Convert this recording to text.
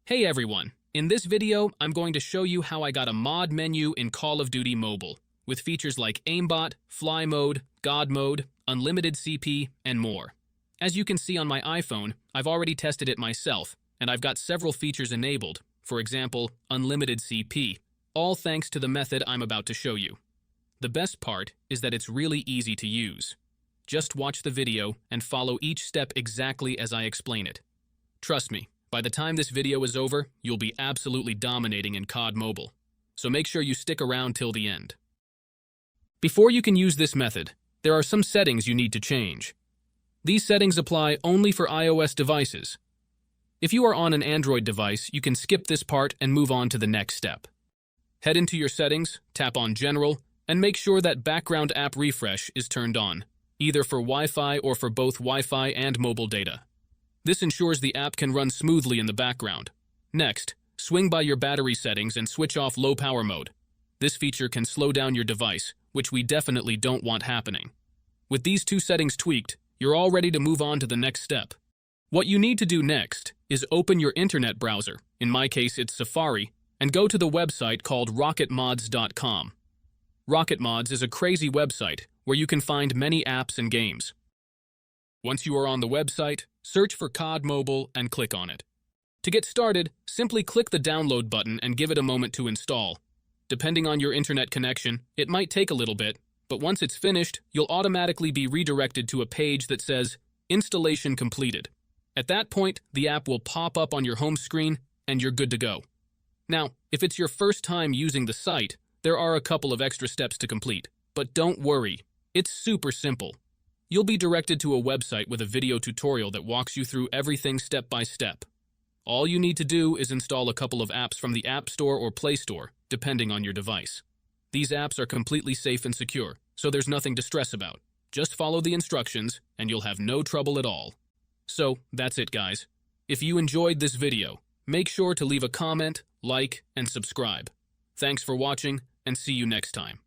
Hey everyone, in this video, I'm going to show you how I got a mod menu in Call of Duty Mobile, with features like Aimbot, Fly Mode, God Mode, Unlimited CP, and more. As you can see on my iPhone, I've already tested it myself, and I've got several features enabled, for example, Unlimited CP, all thanks to the method I'm about to show you. The best part is that it's really easy to use. Just watch the video and follow each step exactly as I explain it. Trust me, by the time this video is over, you'll be absolutely dominating in COD Mobile. So make sure you stick around till the end. Before you can use this method, there are some settings you need to change. These settings apply only for iOS devices. If you are on an Android device, you can skip this part and move on to the next step. Head into your settings, tap on General, and make sure that background app refresh is turned on, either for Wi-Fi or for both Wi-Fi and mobile data. This ensures the app can run smoothly in the background. Next, swing by your battery settings and switch off low power mode. This feature can slow down your device, which we definitely don't want happening. With these two settings tweaked, you're all ready to move on to the next step. What you need to do next is open your internet browser, in my case it's Safari, and go to the website called rocketmods.com. Rocketmods is a crazy website where you can find many apps and games. Once you are on the website, search for COD Mobile and click on it. To get started, simply click the download button and give it a moment to install. Depending on your internet connection, it might take a little bit, but once it's finished, you'll automatically be redirected to a page that says, Installation completed. At that point, the app will pop up on your home screen and you're good to go. Now, if it's your first time using the site, there are a couple of extra steps to complete, but don't worry, it's super simple. You'll be directed to a website with a video tutorial that walks you through everything step by step. All you need to do is install a couple of apps from the App Store or Play Store, depending on your device. These apps are completely safe and secure, so there's nothing to stress about. Just follow the instructions, and you'll have no trouble at all. So, that's it guys. If you enjoyed this video, make sure to leave a comment, like, and subscribe. Thanks for watching, and see you next time.